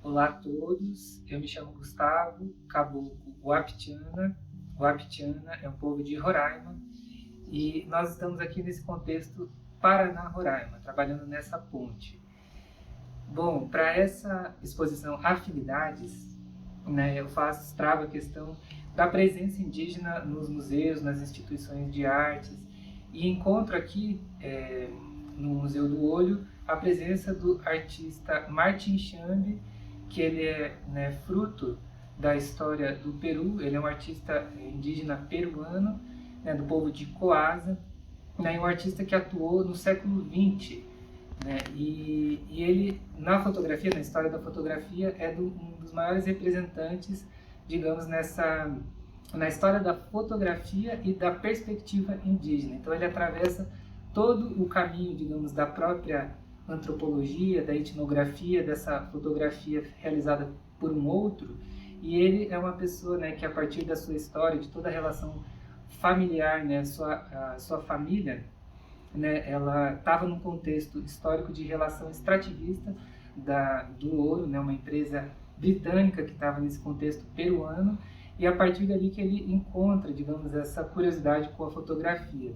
Olá a todos, eu me chamo Gustavo, caboclo Wapitiana. Wapitiana é um povo de Roraima e nós estamos aqui nesse contexto Paraná-Roraima, trabalhando nessa ponte. Bom, para essa exposição Afinidades, eu trago a questão da presença indígena nos museus, nas instituições de artes e encontro aqui no Museu do Olho a presença do artista Martin Chambi, que ele é fruto da história do Peru. Ele é um artista indígena peruano, do povo de Coasa, um artista que atuou no século XX, e ele, na fotografia, na história da fotografia, é um dos maiores representantes, digamos, na história da fotografia e da perspectiva indígena. Então ele atravessa todo o caminho, digamos, da própria antropologia, da etnografia, dessa fotografia realizada por um outro, e ele é uma pessoa que a partir da sua história, de toda a relação familiar, a sua família, ela estava num contexto histórico de relação extrativista do ouro, uma empresa britânica que estava nesse contexto peruano, e a partir dali que ele encontra, digamos, essa curiosidade com a fotografia.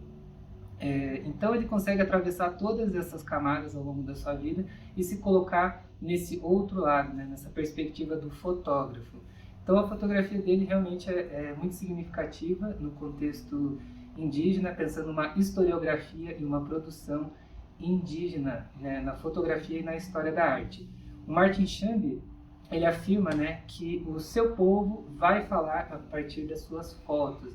Então ele consegue atravessar todas essas camadas ao longo da sua vida e se colocar nesse outro lado, nessa perspectiva do fotógrafo. Então a fotografia dele realmente é muito significativa no contexto indígena, pensando numa historiografia e uma produção indígena, na fotografia e na história da arte. O Martin Chambi, ele afirma que o seu povo vai falar a partir das suas fotos,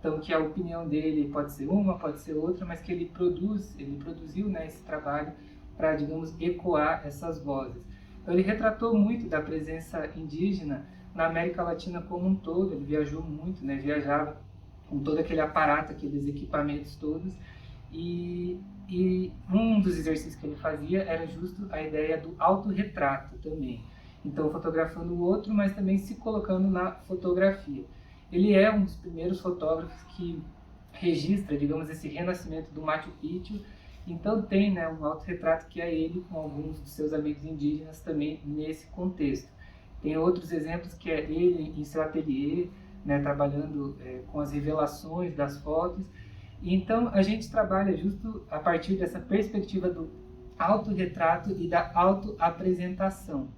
Então, que a opinião dele pode ser uma, pode ser outra, mas que ele produziu esse trabalho para, digamos, ecoar essas vozes. Então, ele retratou muito da presença indígena na América Latina como um todo. Ele viajou muito, viajava com todo aquele aparato, aqueles equipamentos todos. E um dos exercícios que ele fazia era justo a ideia do autorretrato também. Então, fotografando o outro, mas também se colocando na fotografia. Ele é um dos primeiros fotógrafos que registra, digamos, esse renascimento do Machu Picchu. Então tem um autorretrato que é ele com alguns dos seus amigos indígenas também nesse contexto. Tem outros exemplos que é ele em seu ateliê, trabalhando com as revelações das fotos. E então a gente trabalha justo a partir dessa perspectiva do autorretrato e da autoapresentação,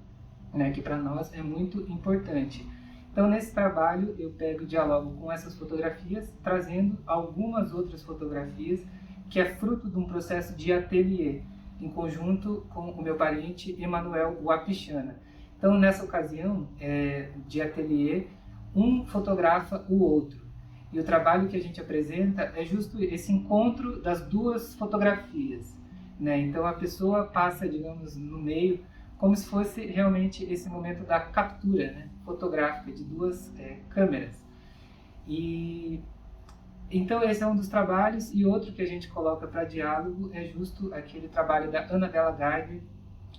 que para nós é muito importante. Então, nesse trabalho, eu pego e dialogo com essas fotografias, trazendo algumas outras fotografias, que é fruto de um processo de ateliê, em conjunto com o meu parente Emanuel Wapixana. Então, nessa ocasião de ateliê, um fotografa o outro. E o trabalho que a gente apresenta é justo esse encontro das duas fotografias. Então, a pessoa passa, digamos, no meio, como se fosse realmente esse momento da captura fotográfica de duas câmeras. E então esse é um dos trabalhos, e outro que a gente coloca para diálogo é justo aquele trabalho da Annabella Geiger,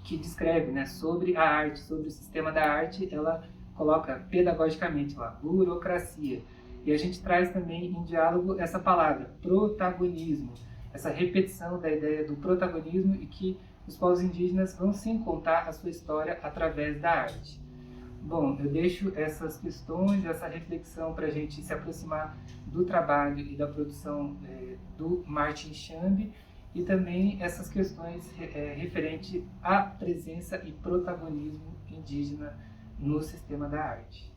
que descreve sobre a arte, sobre o sistema da arte. Ela coloca pedagogicamente lá, burocracia. E a gente traz também em diálogo essa palavra, protagonismo, essa repetição da ideia do protagonismo, e que os povos indígenas vão sim contar a sua história através da arte. Bom, eu deixo essas questões, essa reflexão para a gente se aproximar do trabalho e da produção do Martin Chambi, e também essas questões referentes à presença e protagonismo indígena no sistema da arte.